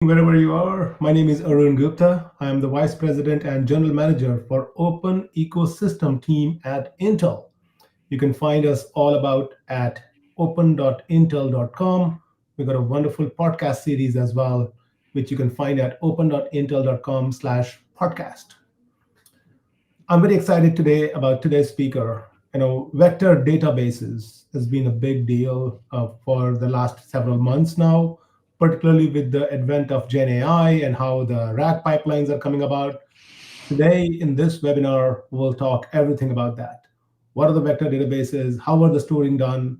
Wherever you are. My name is Arun Gupta. I am the Vice President and General Manager for Open Ecosystem Team at Intel. You can find us all about at open.intel.com. We've got a wonderful podcast series as well, which you can find at open.intel.com/podcast. I'm very excited today about today's speaker. Vector databases has been a big deal for the last several months now, particularly with the advent of Gen AI and how the RAG pipelines are coming about. Today, in this webinar, we'll talk everything about that. What are the vector databases? How are the storing done?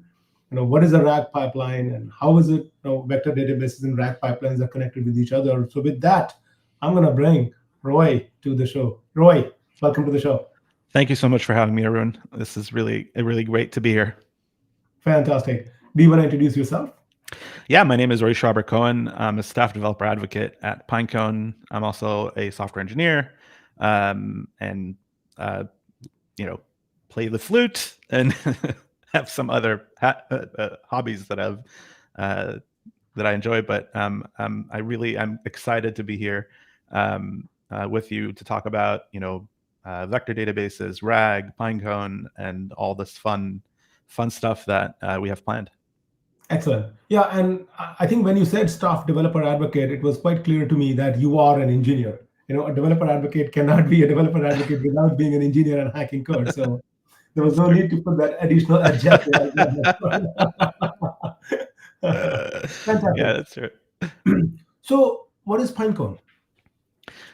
What is a RAG pipeline, and how is it? Vector databases and RAG pipelines are connected with each other. So, with that, I'm going to bring Roy to the show. Roy, welcome to the show. Thank you so much for having me, Arun. This is really great to be here. Fantastic. Do you want to introduce yourself? Yeah, my name is Roy Schreiber-Cohen. I'm a staff developer advocate at Pinecone. I'm also a software engineer, and play the flute and have some other hobbies that I enjoy. But I'm excited to be here with you to talk about vector databases, RAG, Pinecone, and all this fun stuff that we have planned. Excellent. Yeah, and I think when you said staff developer advocate, it was quite clear to me that you are an engineer. A developer advocate cannot be a developer advocate without being an engineer and hacking code. So there was That's no true. need to put that additional adjective. Yeah, Fantastic. that's true. So what is Pinecone?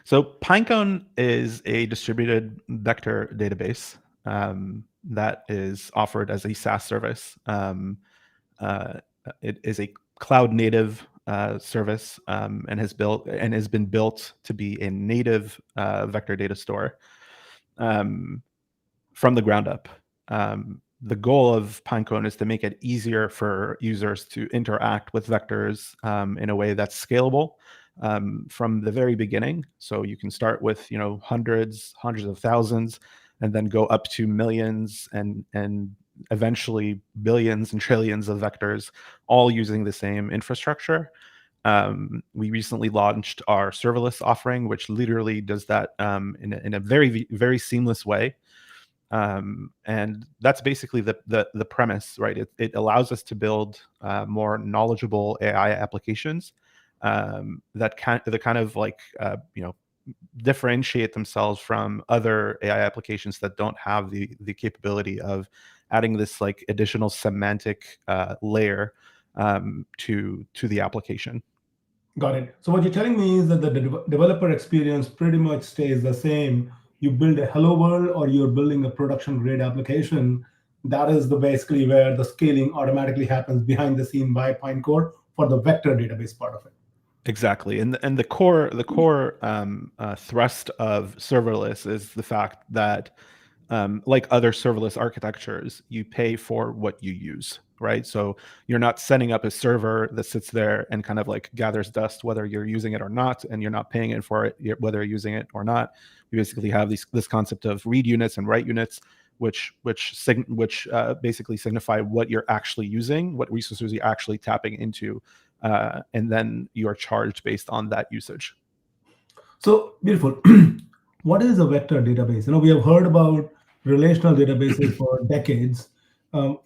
So Pinecone is a distributed vector database that is offered as a SaaS service. It is a cloud native service and has been built to be a native vector data store from the ground up. The goal of Pinecone is to make it easier for users to interact with vectors in a way that's scalable from the very beginning. So you can start with hundreds of thousands, and then go up to millions and eventually billions and trillions of vectors, all using the same infrastructure. We recently launched our serverless offering, which literally does that in a very, very seamless way. And that's basically the premise, right? It allows us to build more knowledgeable AI applications that kind of like differentiate themselves from other AI applications that don't have the capability of adding this like additional semantic layer to the application. Got it. So what you're telling me is that the developer experience pretty much stays the same. You build a hello world or you're building a production grade application. That is the basically where the scaling automatically happens behind the scene by Pinecone for the vector database part of it. Exactly, and the core thrust of serverless is the fact that like other serverless architectures, you pay for what you use, right? So you're not setting up a server that sits there and kind of like gathers dust whether you're using it or not, and you're not paying it for it whether you're using it or not. We basically have this concept of read units and write units, which basically signify what you're actually using, what resources you're actually tapping into, and then you are charged based on that usage. So beautiful. What is a vector database? We have heard about relational databases for decades.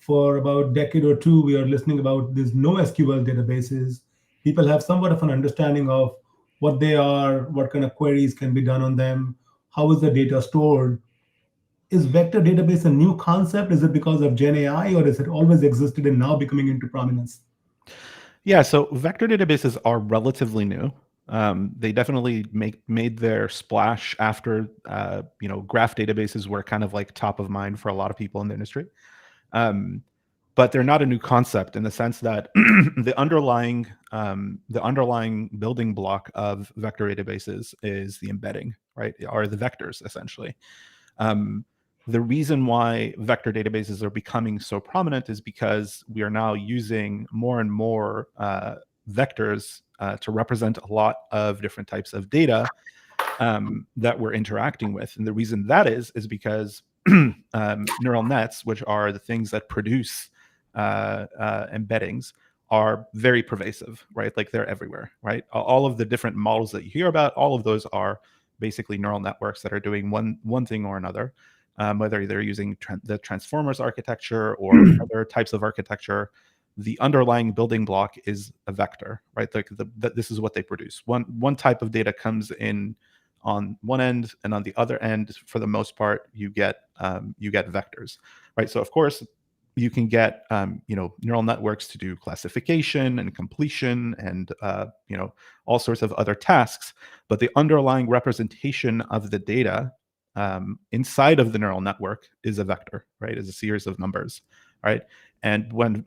For about decade or two, we are listening about these NoSQL databases. People have somewhat of an understanding of what they are, what kind of queries can be done on them, how is the data stored. Is vector database a new concept? Is it because of Gen AI, or is it always existed and now becoming into prominence? Yeah, so vector databases are relatively new. They definitely made their splash after graph databases were kind of like top of mind for a lot of people in the industry. But they're not a new concept in the sense that the underlying building block of vector databases is the embedding, right? Or the vectors essentially. The reason why vector databases are becoming so prominent is because we are now using more and more vectors to represent a lot of different types of data that we're interacting with. And the reason that is because neural nets, which are the things that produce embeddings, are very pervasive, right? Like they're everywhere, right? All of the different models that you hear about, all of those are basically neural networks that are doing one thing or another. Whether they're using the transformers architecture or other types of architecture, the underlying building block is a vector, right? Like this is what they produce. One type of data comes in on one end, and on the other end, for the most part, you get vectors, right? So of course, you can get neural networks to do classification and completion and all sorts of other tasks, but the underlying representation of the data inside of the neural network is a vector, right? Is a series of numbers, right? And when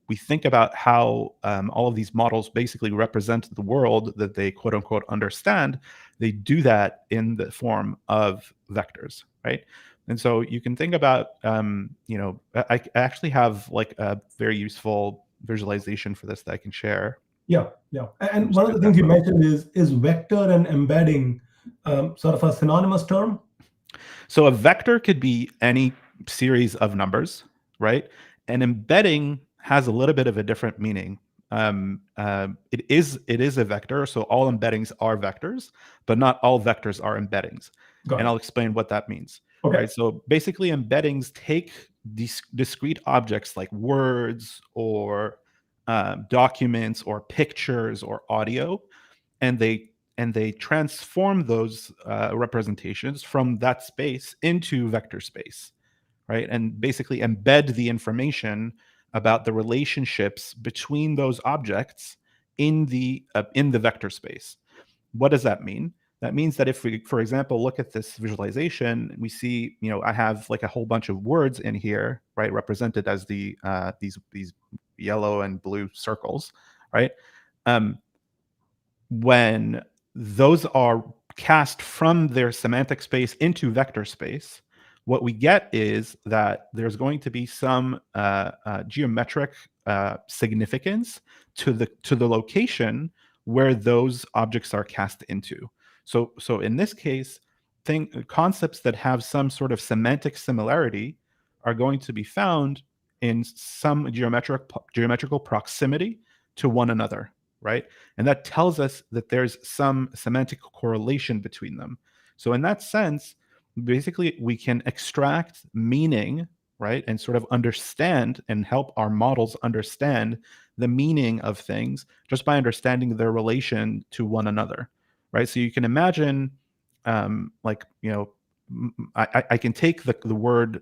we think about how all of these models basically represent the world that they quote unquote understand, they do that in the form of vectors, right? And so you can think about, I actually have like a very useful visualization for this that I can share. Yeah, yeah. I'm And just one of going the to things you download. mentioned is vector and embedding sort of a synonymous term? So a vector could be any series of numbers, right? And embedding has a little bit of a different meaning. It is a vector, so all embeddings are vectors, but not all vectors are embeddings. Got And it. I'll explain what that means. Okay. Right. So basically, embeddings take these discrete objects like words or documents or pictures or audio, and they transform those representations from that space into vector space, right? And basically embed the information about the relationships between those objects in the vector space. What does that mean? That means that if we, for example, look at this visualization, we see, I have like a whole bunch of words in here, right, represented as these yellow and blue circles, right? Um, when those are cast from their semantic space into vector space, what we get is that there's going to be some geometric significance to the location where those objects are cast into. So in this case, concepts that have some sort of semantic similarity are going to be found in some geometrical proximity to one another, right? And that tells us that there's some semantic correlation between them. So in that sense, basically we can extract meaning, right? And sort of understand and help our models understand the meaning of things just by understanding their relation to one another, right? So you can imagine, like, I can take the word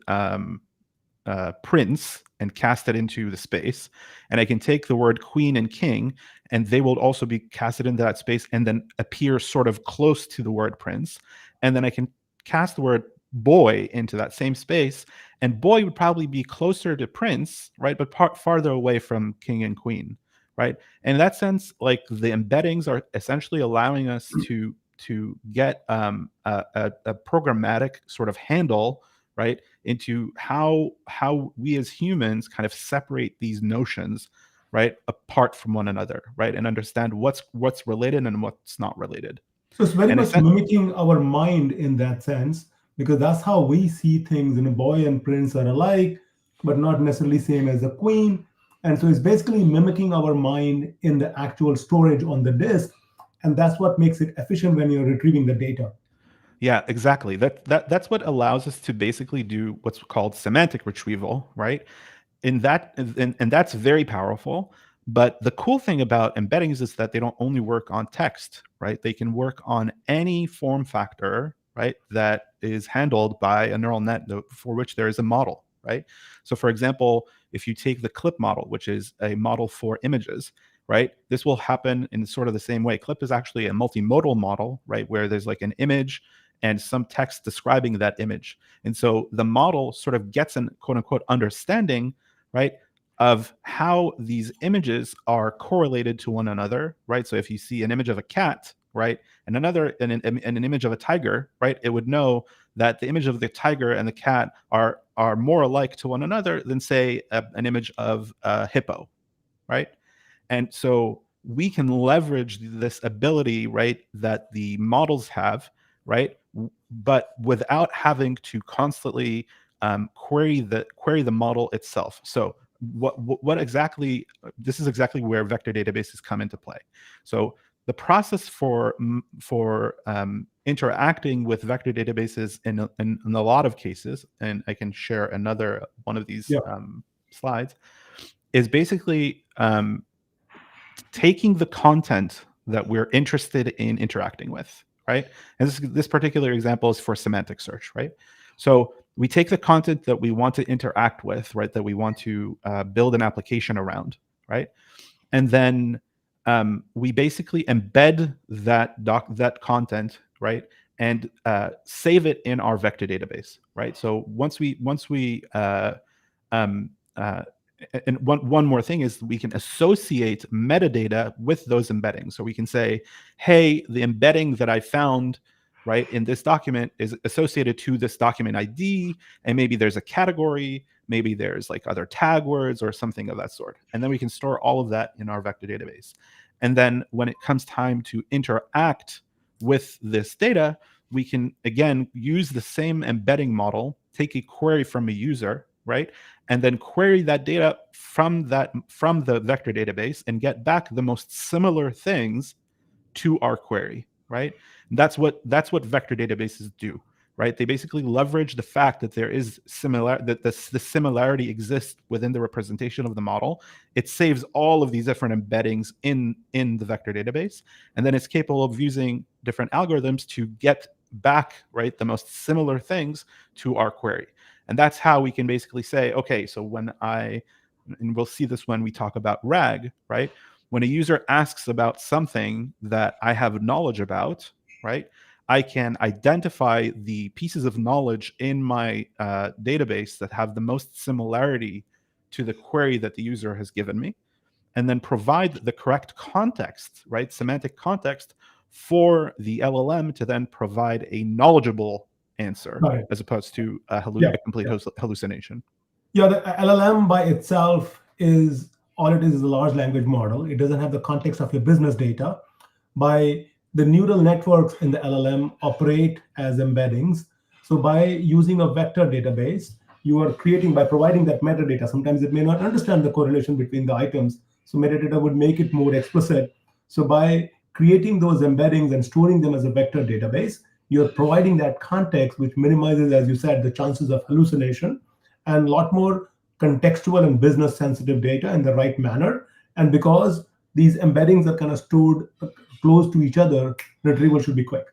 prince and cast it into the space. And I can take the word queen and king, and they will also be casted into that space and then appear sort of close to the word prince. And then I can cast the word boy into that same space, and boy would probably be closer to prince, right? But farther away from king and queen, right? And in that sense, like the embeddings are essentially allowing us to get a programmatic sort of handle, right, into how we as humans kind of separate these notions, right, apart from one another, right, and understand what's related and what's not related. So it's very And much mimicking our mind in that sense, because that's how we see things. A boy and prince are alike, but not necessarily same as a queen. And so it's basically mimicking our mind in the actual storage on the disk. And that's what makes it efficient when you're retrieving the data. yeah, exactly. That's what allows us to basically do what's called semantic retrieval, right? And that's very powerful. But the cool thing about embeddings is that they don't only work on text, right? They can work on any form factor, right, that is handled by a neural net for which there is a model, right? So for example, if you take the clip model, which is a model for images, right, this will happen in sort of the same way. Clip is actually a multimodal model, right, where there's like an image and some text describing that image. And so the model sort of gets an quote unquote understanding, right, of how these images are correlated to one another, right? So if you see an image of a cat, right, and an image of a tiger, right, it would know that the image of the tiger and the cat are more alike to one another than say an image of a hippo, right? And so we can leverage this ability, right, that the models have, right, but without having to constantly query the model itself. So what exactly, this is exactly where vector databases come into play. So the process for interacting with vector databases in a lot of cases, and I can share another one of these Yeah. slides, is basically taking the content that we're interested in interacting with, right? And this particular example is for semantic search, right? So we take the content that we want to interact with, right, that we want to build an application around, right? And then we basically embed that content, right, and save it in our vector database, right? So once we um, uh, and one more thing is we can associate metadata with those embeddings. So we can say, hey, the embedding that I found, right, in this document is associated to this document ID, and maybe there's a category, maybe there's like other tag words or something of that sort. And then we can store all of that in our vector database. And then when it comes time to interact with this data, we can again use the same embedding model, take a query from a user, right, and then query that data from the vector database and get back the most similar things to our query, right? And that's what vector databases do, right? They basically leverage the fact that there is that the similarity exists within the representation of the model. It saves all of these different embeddings in the vector database, and then it's capable of using different algorithms to get back, right, the most similar things to our query. And that's how we can basically say, okay, so and we'll see this when we talk about RAG, right? When a user asks about something that I have knowledge about, right, I can identify the pieces of knowledge in my database that have the most similarity to the query that the user has given me, and then provide the correct context, right, semantic context for the LLM to then provide a knowledgeable answer Got it. as opposed to Yeah. a complete Yeah. hallucination. Yeah, the LLM by itself is all it is a large language model. It doesn't have the context of your business data. By the neural networks in the LLM operate as embeddings. So by using a vector database, you are creating by providing that metadata. Sometimes it may not understand the correlation between the items. So metadata would make it more explicit. So by creating those embeddings and storing them as a vector database, you're providing that context, which minimizes, as you said, the chances of hallucination and a lot more contextual and business sensitive data in the right manner. And because these embeddings are kind of stored close to each other, retrieval should be quick.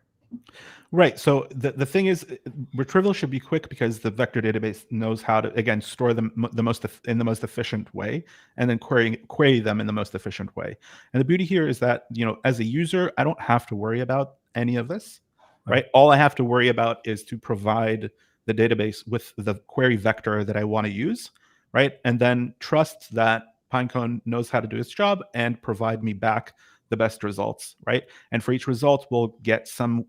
Right. So the thing is, retrieval should be quick because the vector database knows how to, again, store them in the most efficient way, and then query them in the most efficient way. And the beauty here is that, as a user, I don't have to worry about any of this, right? All I have to worry about is to provide the database with the query vector that I want to use, right? And then trust that Pinecone knows how to do its job and provide me back the best results, right? And for each result, we'll get some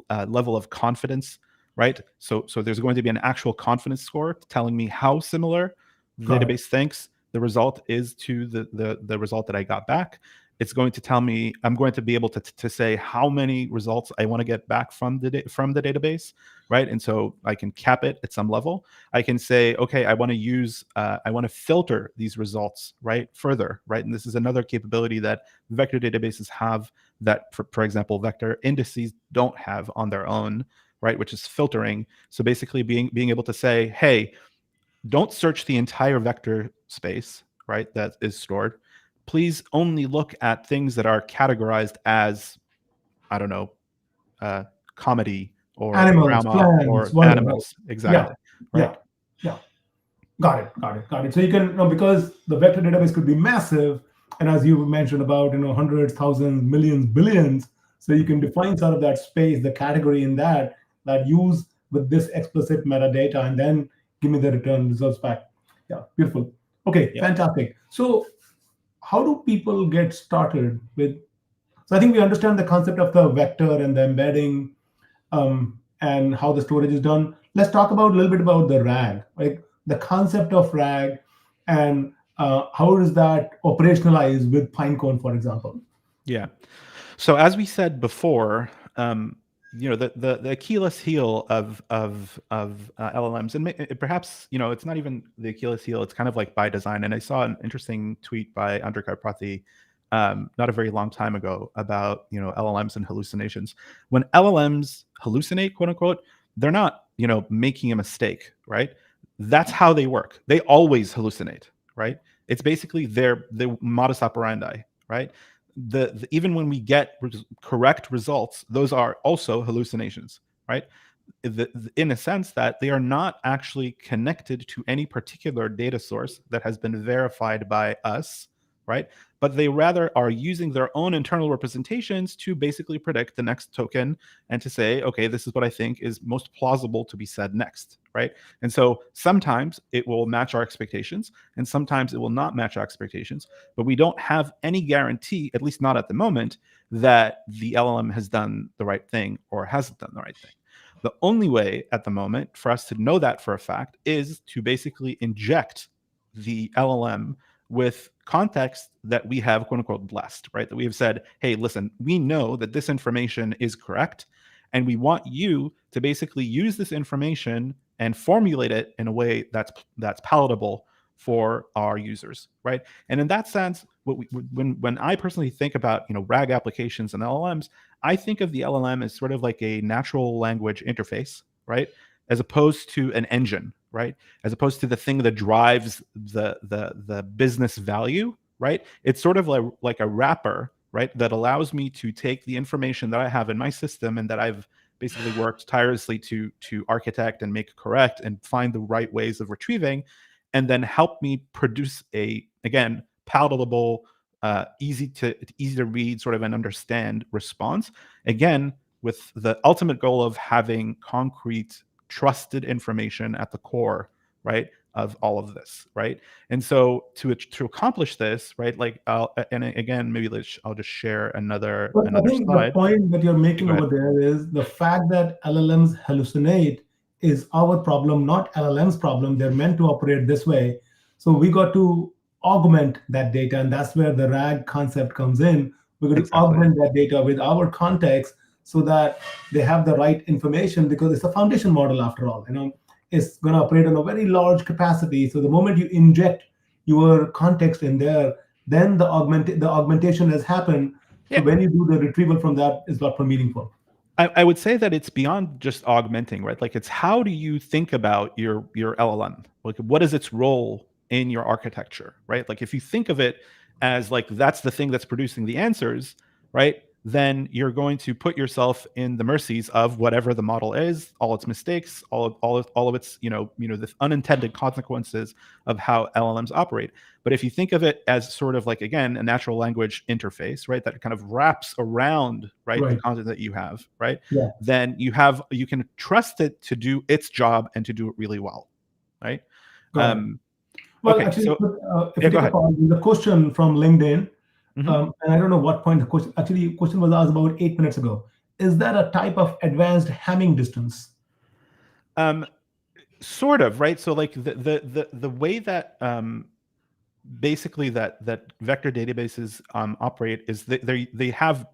level of confidence, right? So there's going to be an actual confidence score telling me how similar the Got it. database thinks the result is to the result that I got back. It's going to tell me, I'm going to be able to say how many results I want to get back from the database, right? And so I can cap it at some level. I can say, okay, I want to filter these results, right, further, right? And this is another capability that vector databases have that, for example, vector indices don't have on their own, right, which is filtering. So basically being able to say, hey, don't search the entire vector space, right, that is stored. Please only look at things that are categorized as, I don't know, comedy or Animals, drama plants, or whatever. Right? animals. Yeah, Exactly. Right. yeah, yeah. Got it. So you can, because the vector database could be massive, and as you mentioned about, hundreds, thousands, millions, billions. So you can define sort of that space, the category in that use with this explicit metadata, and then give me the return results back. Yeah, beautiful. Okay, Yeah. fantastic. So how do people get started with? So I think we understand the concept of the vector and the embedding, and how the storage is done. Let's talk about a little bit about the RAG, like the concept of RAG, and how is that operationalized with Pinecone, for example? Yeah. So as we said before, the Achilles heel of LLMs, and perhaps it's not even the Achilles heel. It's kind of like by design. And I saw an interesting tweet by Andrika Prathi not a very long time ago about LLMs and hallucinations. When LLMs hallucinate, quote unquote, they're not making a mistake, right? That's how they work. They always hallucinate, right? It's basically the modus operandi, right? Even when we get correct results, those are also hallucinations, right? In a sense that they are not actually connected to any particular data source that has been verified by us, right? But they rather are using their own internal representations to basically predict the next token and to say, okay, this is what I think is most plausible to be said next, right? And so sometimes it will match our expectations and sometimes it will not match our expectations, but we don't have any guarantee, at least not at the moment, that the LLM has done the right thing or hasn't done the right thing. The only way at the moment for us to know that for a fact is to basically inject the LLM with context that we have, quote unquote, blessed, right? That we have said, hey, listen, we know that this information is correct, and we want you to basically use this information and formulate it in a way that's palatable for our users, right? And in that sense, when I personally think about RAG applications and LLMs, I think of the LLM as sort of like a natural language interface, right? As opposed to an engine, right? As opposed to the thing that drives the business value, right? It's sort of like a wrapper, right? That allows me to take the information that I have in my system and that I've basically worked tirelessly to architect and make correct and find the right ways of retrieving, and then help me produce a, again, palatable, easy to read, sort of and understand response. Again, with the ultimate goal of having concrete, trusted information at the core, right, of all of this, right? And so to accomplish this, right, like and again, maybe I'll just share another But I think the slide. point that you're making Go ahead. over there is the fact that LLMs hallucinate is our problem, not LLM's problem. They're meant to operate this way. So we got to augment that data, and that's where the RAG concept comes in. We're going to Exactly. augment that data with our context so that they have the right information, because it's a foundation model after all. It's going to operate on a very large capacity. So the moment you inject your context in there, then the augmentation has happened. So Yeah. when you do the retrieval from that, it's a lot more meaningful. I would say that it's beyond just augmenting, right? Like, it's how do you think about your LLM? Like, what is its role in your architecture, right? Like, if you think of it as like that's the thing that's producing the answers, right? Then you're going to put yourself in the mercies of whatever the model is, all its mistakes, all of its the unintended consequences of how LLMs operate. But if you think of it as sort of like, again, a natural language interface, right, that kind of wraps around, right, the Right. content that you have, right, Yeah. then you can trust it to do its job and to do it really well, right? Got it. Well, Okay, actually, so if yeah, you go take a ahead. pause, there's a question from LinkedIn, Mhm. and I don't know what point the question. Actually, question was asked about 8 minutes ago. Is that a type of advanced Hamming distance? Um, Sort of, right? So like the way that basically that vector databases operate is they have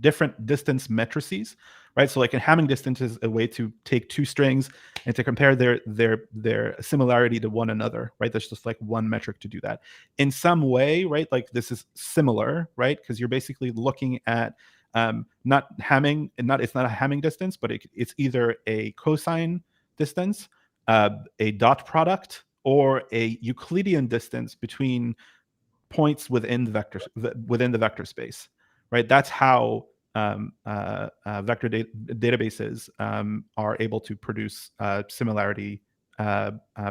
different distance matrices, right? So like a Hamming distance is a way to take two strings and to compare their similarity to one another, right? There's just like one metric to do that. In some way, right? Like this is similar, right? Because you're basically looking at not Hamming, and not it's not a Hamming distance, but it's either a cosine distance, a dot product, or a Euclidean distance between points within the vector space, right? That's how vector databases are able to produce similarity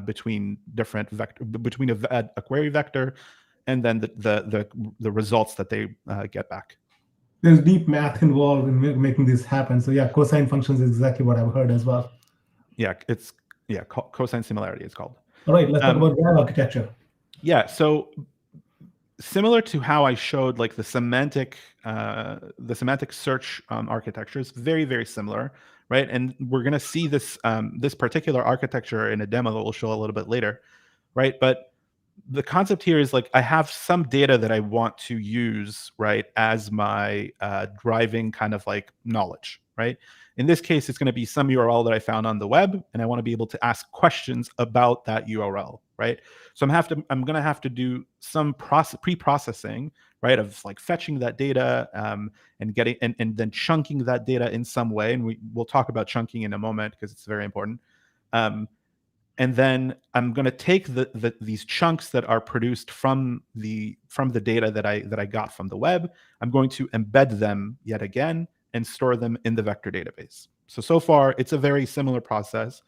between different vector, between a query vector and then the results that they get back. There's deep math involved in making this happen. So yeah, cosine functions is exactly what I've heard as well. Yeah, it's cosine similarity it's called. All right, let's talk Um, about RAG architecture. yeah, so similar to how I showed like the semantic search architecture is very, very similar, right? And we're going to see this particular architecture in a demo that we'll show a little bit later, right? But the concept here is like I have some data that I want to use, right, as my driving kind of like knowledge, right? In this case, it's going to be some URL that I found on the web, and I want to be able to ask questions about that URL, right? So I'm going to have to do some pre-processing, right, of like fetching that data, and getting and then chunking that data in some way, and we'll talk about chunking in a moment because it's very important. And then I'm going to take these chunks that are produced from the data that I got from the web. I'm going to embed them yet again and store them in the vector database. So far, it's a very similar process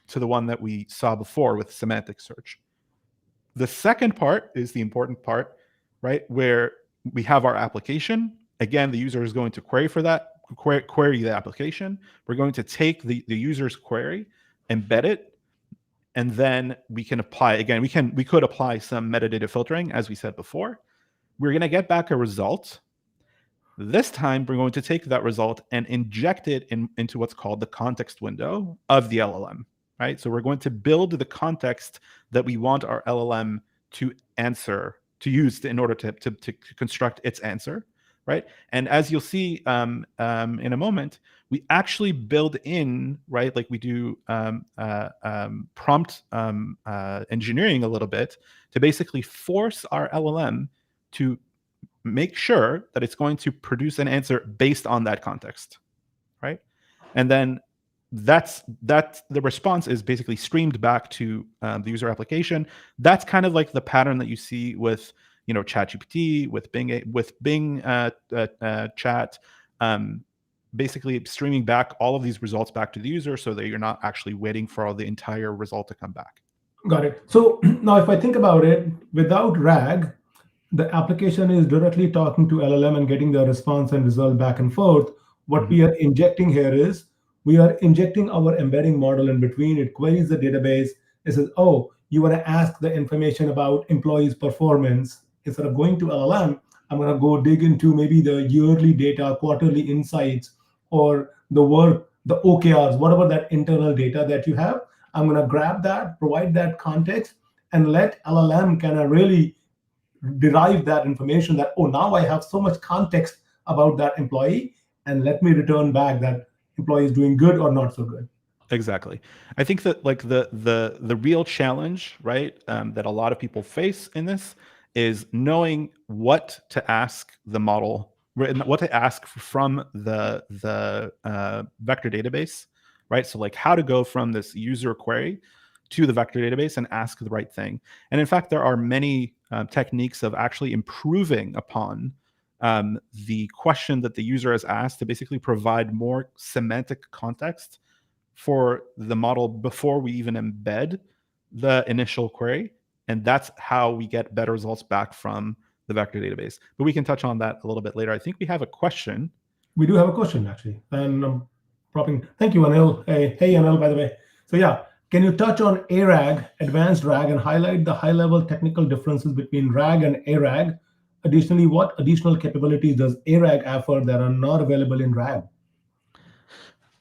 to the one that we saw before with semantic search. The second part is the important part, right, where we have our application. Again, the user is going to query for that, query the application. We're going to take the user's query, embed it, and then we can apply, again, we could apply some metadata filtering, as we said before. We're going to get back a result. This time, we're going to take that result and inject it into what's called the context window of the LLM, right? So we're going to build the context that we want our LLM to use in order to construct its answer, right? And as you'll see in a moment, we actually build in, right, like we do prompt engineering a little bit to basically force our LLM to make sure that it's going to produce an answer based on that context, right? And then the response is basically streamed back to the user application. That's kind of like the pattern that you see with ChatGPT, with Bing Chat, basically streaming back all of these results back to the user so that you're not actually waiting for the entire result to come back. Got it. So now if I think about it, without RAG, the application is directly talking to LLM and getting the response and result back and forth. What we are injecting here is we are injecting our embedding model in between. It queries the database. It says, oh, you want to ask the information about employees' performance. Instead of going to LLM, I'm going to go dig into maybe the yearly data, quarterly insights, or the work, the OKRs, whatever that internal data that you have. I'm going to grab that, provide that context, and let LLM kind of really derive that information that, oh, now I have so much context about that employee, and let me return back that employee is doing good or not so good. Exactly. I think that like the real challenge, right, that a lot of people face in this is knowing what to ask the model, what to ask from the vector database, right? So like how to go from this user query to the vector database and ask the right thing. And in fact, there are many techniques of actually improving upon the question that the user has asked to basically provide more semantic context for the model before we even embed the initial query. And that's how we get better results back from the vector database. But we can touch on that a little bit later. I think we have a question. We do have a question, actually. And thank you, Anil. Hey, Anil, by the way. So yeah, can you touch on ARAG, advanced RAG, and highlight the high-level technical differences between RAG and ARAG? Additionally, what additional capabilities does ARAG offer that are not available in RAG?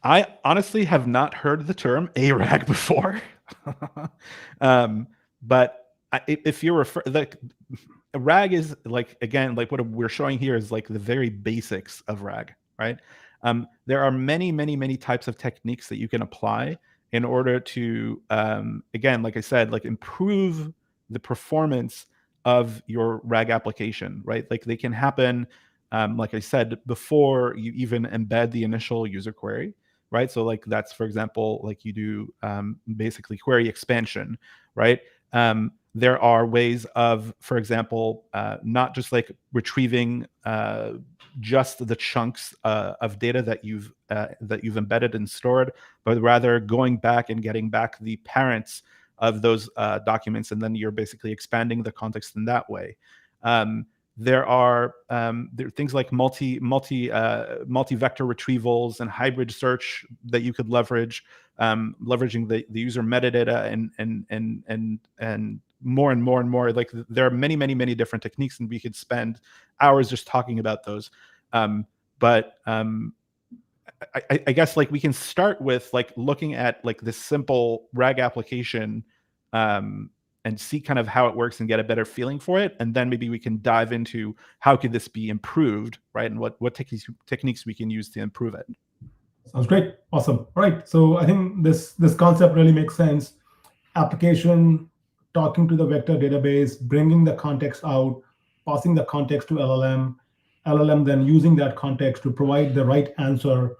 I honestly have not heard the term ARAG before. But if you're like, RAG is like, again, like what we're showing here is like the very basics of RAG, right? There are many types of techniques that you can apply in order to, again, like I said, like improve the performance of your RAG application, right? Like they can happen, like I said, before you even embed the initial user query, right? So like that's, for example, like you do basically query expansion, right? There are ways of, for example, not just like retrieving just the chunks of data that you've embedded and stored, but rather going back and getting back the parents of those documents, and then you're basically expanding the context in that way. There are things like multi-vector retrievals and hybrid search that you could leverage, leveraging the user metadata and more and more and more. Like there are many different techniques, and we could spend hours just talking about those. But I guess like we can start with like looking at like this simple RAG application, and and see kind of how it works and get a better feeling for it, and then maybe we can dive into how could this be improved, right? And what techniques we can use to improve it. Sounds great. Awesome. All right. So I think this concept really makes sense. Application, talking to the vector database, bringing the context out, passing the context to LLM then using that context to provide the right answer,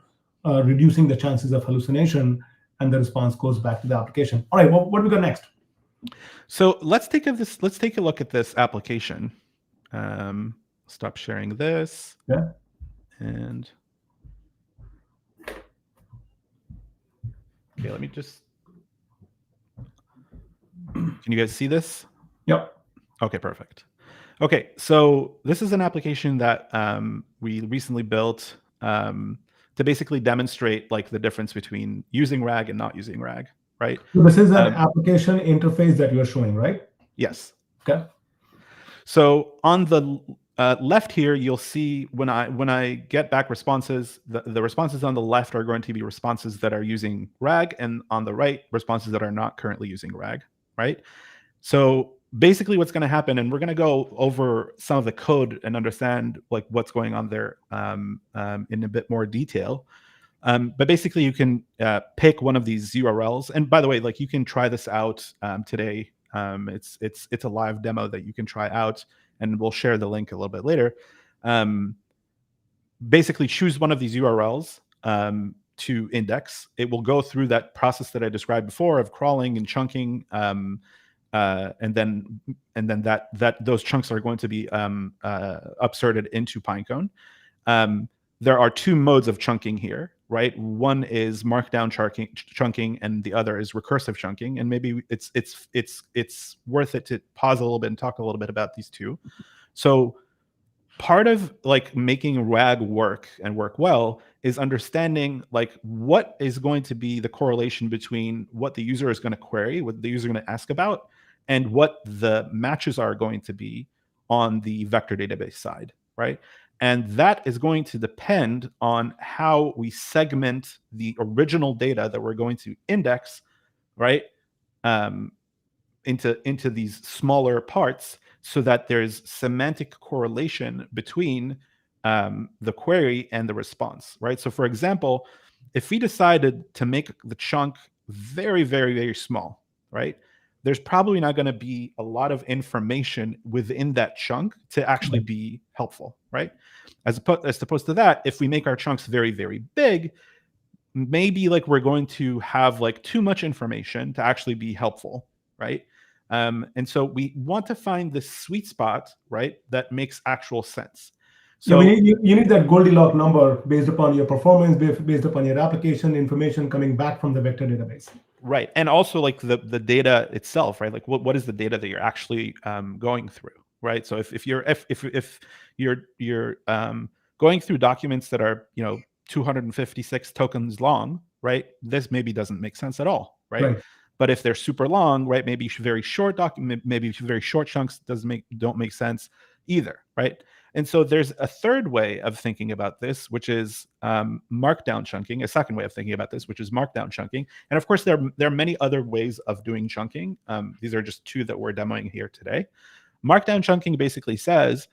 reducing the chances of hallucination, and the response goes back to the application. All right. What do we got next? So let's take a look at this application. Stop sharing this. Yeah. And okay, let me just. Can you guys see this? Yep. Okay, perfect. Okay, so this is an application that we recently built to basically demonstrate like the difference between using RAG and not using RAG, right? So this is an application interface that you're showing, right? Yes. Okay. So on the left here, you'll see when I get back responses, the responses on the left are going to be responses that are using RAG, and on the right, responses that are not currently using RAG, right? So basically what's going to happen, and we're going to go over some of the code and understand like what's going on there in a bit more detail. But basically you can pick one of these URLs. And by the way, like you can try this out today. It's a live demo that you can try out, and we'll share the link a little bit later. Basically choose one of these URLs to index. It will go through that process that I described before of crawling and chunking, and then those chunks are going to be upserted into Pinecone. There are two modes of chunking here, right? One is markdown chunking, and the other is recursive chunking. And maybe it's worth it to pause a little bit and talk a little bit about these two. So part of like making RAG work and work well is understanding like what is going to be the correlation between what the user is going to query, what the user is going to ask about, and what the matches are going to be on the vector database side, right? And that is going to depend on how we segment the original data that we're going to index, right, into these smaller parts, so that there's semantic correlation between the query and the response, right? So for example, if we decided to make the chunk very, very, very small, right, there's probably not going to be a lot of information within that chunk to actually be helpful, right? As opposed to that, if we make our chunks very, very big, maybe like we're going to have like too much information to actually be helpful, right? And so we want to find the sweet spot, right, that makes actual sense. So you need that Goldilocks number based upon your performance, based upon your application information coming back from the vector database. Right, and also like the data itself, right? Like what is the data that you're actually going through, right? So if you're going through documents that are 256 tokens long, right? This maybe doesn't make sense at all, right? But if they're super long, right? Maybe very short maybe very short chunks don't make sense either, right? And so there's a third way of thinking about this, which is markdown chunking. A second way of thinking about this, which is markdown chunking. And of course, there are many other ways of doing chunking. These are just two that we're demoing here today. Markdown chunking basically says,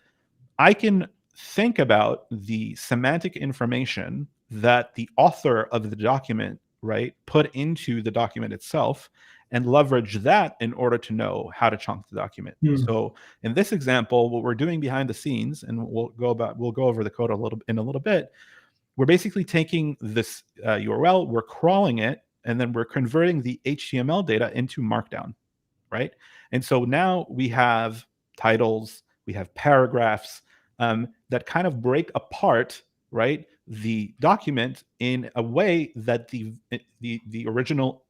I can think about the semantic information that the author of the document, right, put into the document itself, and leverage that in order to know how to chunk the document. So in this example, what we're doing behind the scenes, and we'll go over the code in a little bit, we're basically taking this URL, we're crawling it, and then we're converting the HTML data into Markdown, right? And so now we have titles, we have paragraphs that kind of break apart, right, the document in a way that the original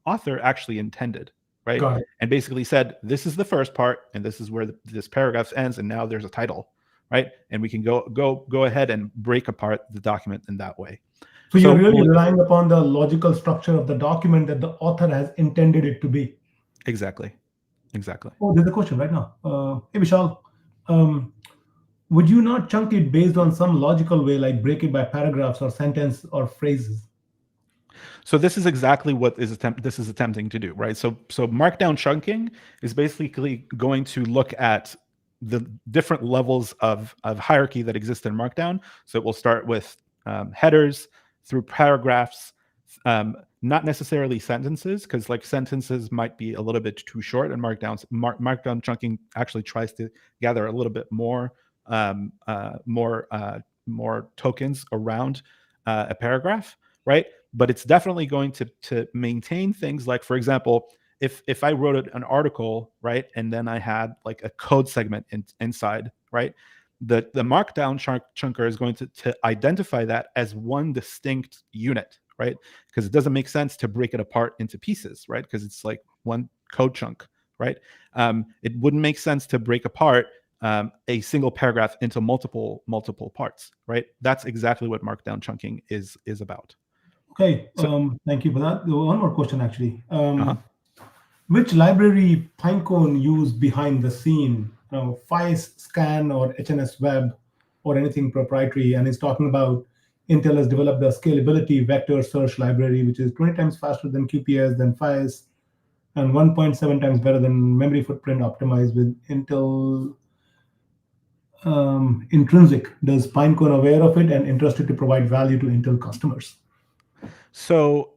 author actually intended, right? And basically said, this is the first part, and this is where this paragraph ends, and now there's a title, right? And we can go ahead and break apart the document in that way. So you're really relying upon the logical structure of the document that the author has intended it to be. Exactly. Oh, there's a question right now. Hey, Vishal. Would you not chunk it based on some logical way, like break it by paragraphs or sentence or phrases? So this is exactly what this is attempting to do, right? So markdown chunking is basically going to look at the different levels of hierarchy that exist in Markdown. So it will start with headers through paragraphs, not necessarily sentences, because like sentences might be a little bit too short, and Markdown chunking actually tries to gather a little bit more more tokens around a paragraph, right? But it's definitely going to maintain things like, for example, if I wrote an article, right, and then I had like a code segment inside, right, the markdown chunker is going to identify that as one distinct unit, right? Because it doesn't make sense to break it apart into pieces, right? Because it's like one code chunk, right? It wouldn't make sense to break apart a single paragraph into multiple parts, right? That's exactly what markdown chunking is about. Okay, So, thank you for that. One more question, actually. uh-huh. Which library Pinecone use behind the scene? FICE, Scan, or HNS Web, or anything proprietary? And it's talking about Intel has developed a scalability vector search library, which is 20 times faster than QPS, than FICE, and 1.7 times better than memory footprint optimized with Intel intrinsic. Does Pinecone aware of it and interested to provide value to Intel customers? So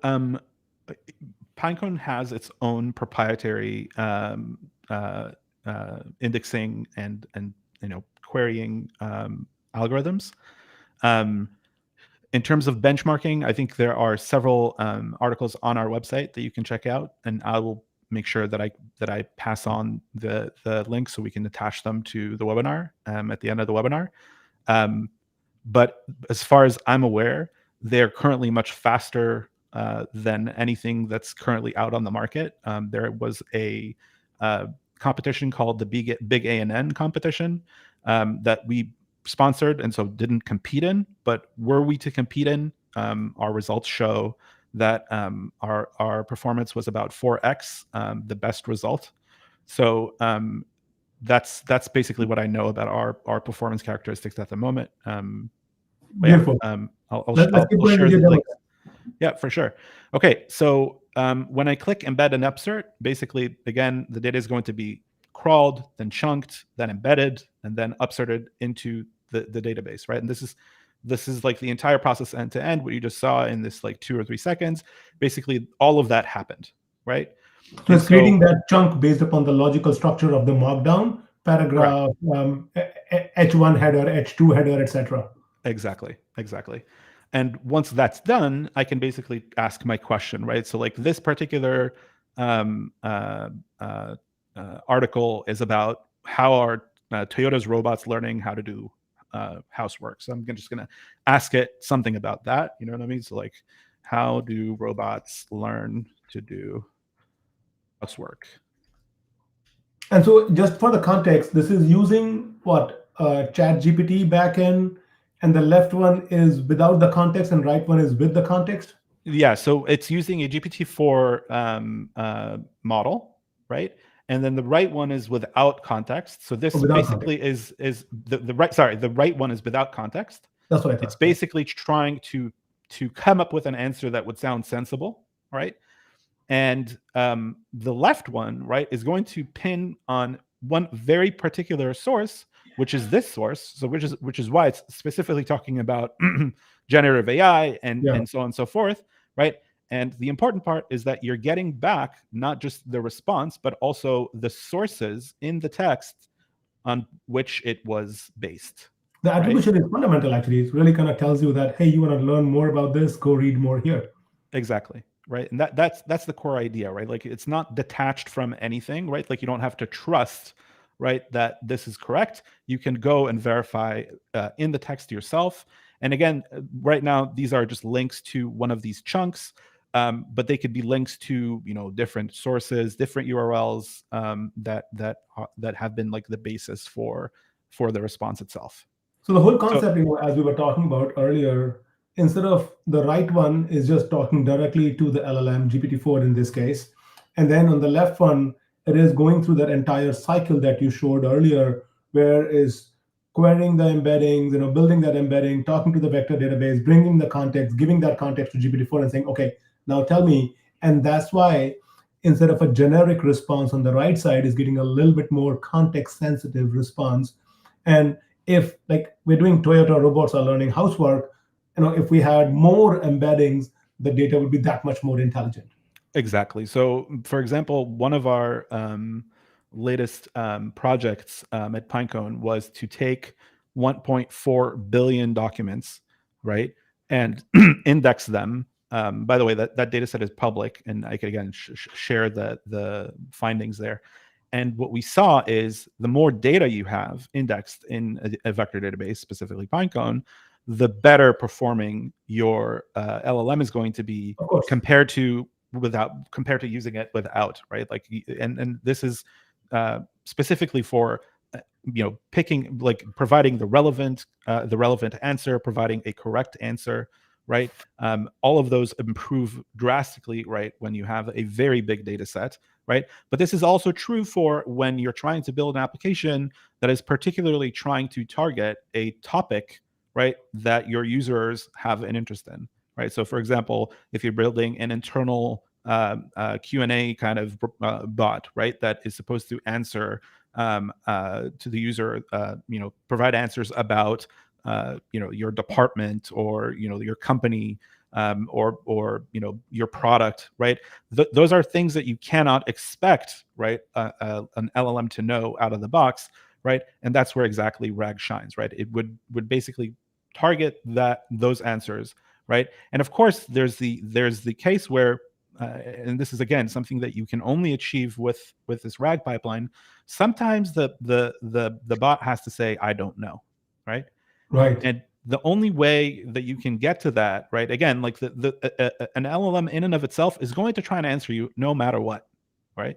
Pinecone has its own proprietary indexing and querying algorithms. In terms of benchmarking, I think there are several articles on our website that you can check out, and I will make sure that I pass on the links so we can attach them to the webinar at the end of the webinar. But as far as I'm aware, they're currently much faster than anything that's currently out on the market. There was a competition called the Big A&N competition that we sponsored and so didn't compete in. But were we to compete in, our results show that our performance was about 4x the best result. So that's basically what I know about our performance characteristics at the moment. But yeah, Beautiful. Let's keep I'll going with share your the demo. links. Yeah, for sure. Okay, so when I click embed an upsert, basically, again, the data is going to be crawled, then chunked, then embedded, and then upserted into the database, right? And this is like the entire process end to end. What you just saw in this like 2 or 3 seconds, basically all of that happened, right? So And it's creating so, that chunk based upon the logical structure of the markdown, correct. paragraph, H1 header, H2 header, etc. Exactly. And once that's done, I can basically ask my question, right? So like this particular um, uh, uh, article is about how are Toyota's robots learning how to do housework. So I'm just gonna ask it something about that. You know what I mean? So like, how do robots learn to do housework? And so, just for the context, this is using what Chat GPT backend, and the left one is without the context, and right one is with the context. Yeah, so it's using a GPT-4 model, right? And then the right one is without context. So Or this without context. basically is the right. Sorry, the right one is without context. That's what I It's thought. Yeah. basically trying to come up with an answer that would sound sensible, right? And the left one, right, is going to pin on one very particular source, which is this source. So which is why it's specifically talking about generative AI Yeah. and so on and so forth, right? And the important part is that you're getting back not just the response, but also the sources in the text on which it was based, The right? attribution is fundamental, actually. It really kind of tells you that, hey, you want to learn more about this, go read more here. Exactly. Right. And that's the core idea, right? Like it's not detached from anything, right? Like you don't have to trust, right, that this is correct. You can go and verify in the text yourself. And again, right now, these are just links to one of these chunks, but they could be links to, different sources, different URLs that have been like the basis for the response itself. So the whole So concept, as we were talking about earlier, instead of the right one is just talking directly to the LLM, GPT-4 in this case, and then on the left one, it is going through that entire cycle that you showed earlier, where is querying the embeddings, building that embedding, talking to the vector database, bringing the context, giving that context to GPT-4 and saying, okay, now tell me. And that's why instead of a generic response on the right side is getting a little bit more context sensitive response. And if like we're doing Toyota robots are learning housework, if we had more embeddings, the data would be that much more intelligent. Exactly. So, for example, one of our latest projects at Pinecone was to take 1.4 billion documents, right, and index them. By the way, that data set is public, and I could again share the findings there. And what we saw is the more data you have indexed in a vector database, specifically Pinecone, the better performing your LLM is going to be Of course. compared to using it without, right? Like, and this is specifically for picking, like, providing the relevant answer, providing a correct answer, right? All of those improve drastically, right, when you have a very big data set, right? But this is also true for when you're trying to build an application that is particularly trying to target a topic, right, that your users have an interest in, right? So, for example, if you're building an internal Q&A kind of bot, right, that is supposed to answer to the user, provide answers about, your department, or your company, or your product, right? Those are things that you cannot expect, right, an LLM to know out of the box, right? And that's where exactly RAG shines, right? It would basically target those answers, right? And of course, there's the case where, and this is again something that you can only achieve with this RAG pipeline. Sometimes the bot has to say, "I don't know," right? Right. And the only way that you can get to that, right? Again, like an LLM in and of itself is going to try and answer you no matter what, right?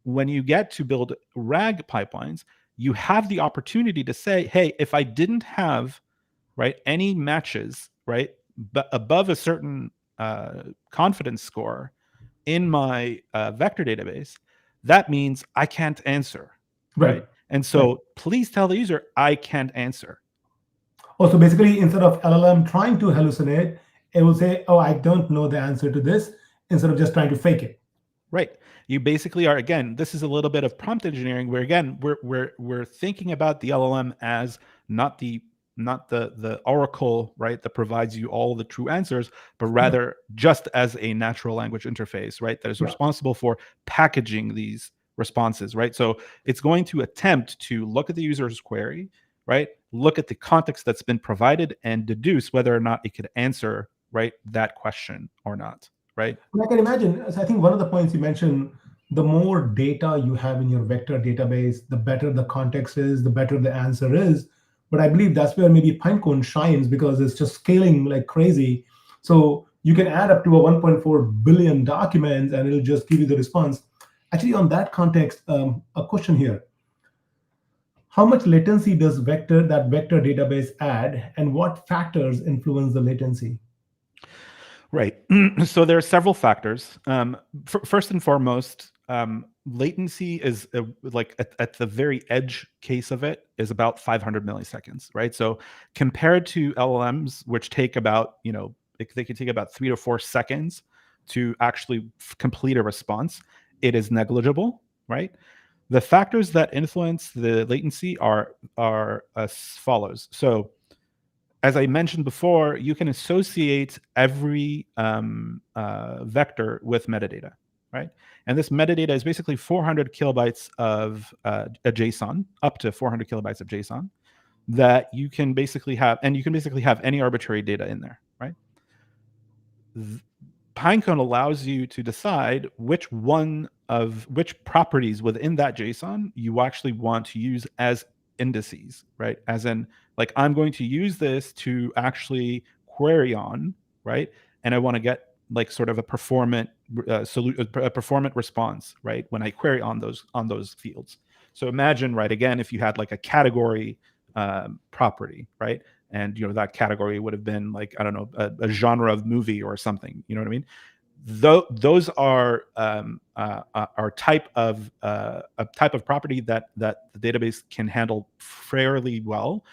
When you get to build RAG pipelines, you have the opportunity to say, "Hey, if I didn't have, right, any matches, right, but above a certain confidence score in my vector database, that means I can't answer," right? Right. And Right. so please tell the user, "I can't answer." Also, basically, instead of LLM trying to hallucinate, it will say, "Oh, I don't know the answer to this," instead of just trying to fake it. Right. You basically are, again, this is a little bit of prompt engineering where, again, we're thinking about the LLM as not the oracle, right, that provides you all the true answers, but Yeah. rather just as a natural language interface, right, that is Yeah. responsible for packaging these responses, right? So it's going to attempt to look at the user's query, right, look at the context that's been provided, and deduce whether or not it could answer, right, that question or not, right? And I can imagine, so I think one of the points you mentioned, the more data you have in your vector database, the better the context is, the better the answer is. But I believe that's where maybe Pinecone shines because it's just scaling like crazy. So you can add up to a 1.4 billion documents and it'll just give you the response. Actually, on that context, a question here. How much latency does that vector database add, and what factors influence the latency? Right. So there are several factors. First and foremost, latency is like at the very edge case of it is about 500 milliseconds, right? So compared to LLMs, which take about, they can take about 3 to 4 seconds to actually complete a response, it is negligible, right? The factors that influence the latency are as follows. So as I mentioned before, you can associate every vector with metadata, right? And this metadata is basically 400 kilobytes of a JSON, up to 400 kilobytes of JSON, that you can basically have, and you can basically have any arbitrary data in there, right? Pinecone allows you to decide which properties within that JSON you actually want to use as indices, right? As in, like, I'm going to use this to actually query on, right? And I want to get like sort of a a performant response, right? When I query on those fields. So imagine, right, again, if you had like a category property, right? And that category would have been like, I don't know, a genre of movie or something. You know what I mean? those are a type of property that the database can handle fairly well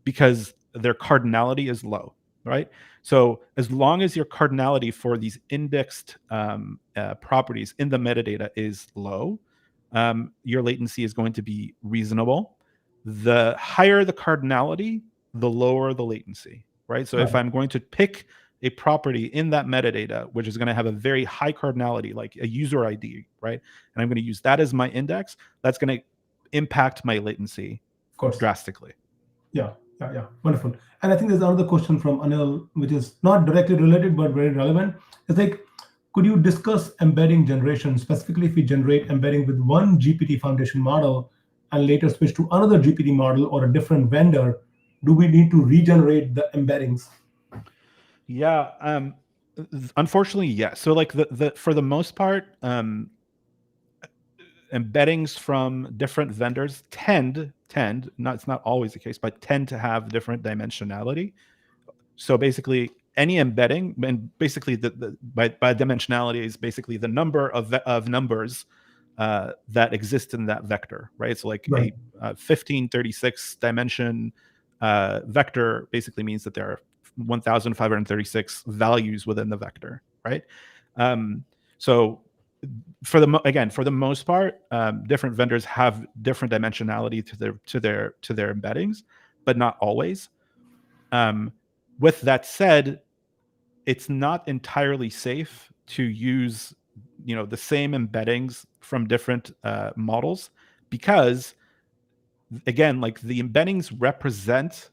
because their cardinality is low, right? So as long as your cardinality for these indexed properties in the metadata is low, your latency is going to be reasonable. The higher the cardinality, the lower the latency, right? So if Right. I'm going to pick a property in that metadata, which is going to have a very high cardinality, like a user ID, right? And I'm going to use that as my index, that's going to impact my latency Of course. drastically. Yeah, yeah, yeah. Wonderful. And I think there's another question from Anil, which is not directly related but very relevant. It's like, could you discuss embedding generation, specifically if we generate embedding with one GPT foundation model and later switch to another GPT model or a different vendor? Do we need to regenerate the embeddings? Yeah. Unfortunately, yes. So like the for the most part, embeddings from different vendors tend not, it's not always the case, but tend to have different dimensionality. So basically, any embedding, and basically by dimensionality is basically the number of numbers that exist in that vector, right? So like Right. a 1536 dimension vector basically means that there are 1536 values within the vector, right? So for the most part, different vendors have different dimensionality to their embeddings, but not always. With that said, it's not entirely safe to use the same embeddings from different models, because again, like the embeddings represent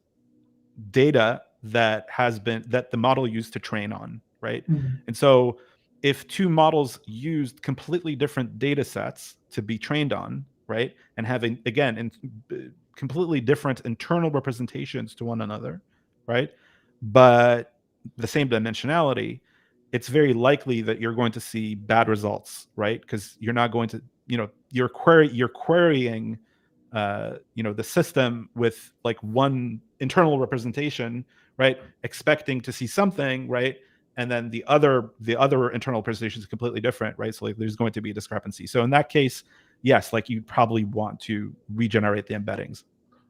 data that the model used to train on, right? Mhm. And so if two models used completely different data sets to be trained on, right, and having again completely different internal representations to one another, right, but the same dimensionality, it's very likely that you're going to see bad results, right? Because you're not going to, you're querying the system with like one internal representation, right, expecting to see something, right, and then the other internal representation is completely different, right? So like there's going to be a discrepancy. So in that case, yes, like you'd probably want to regenerate the embeddings.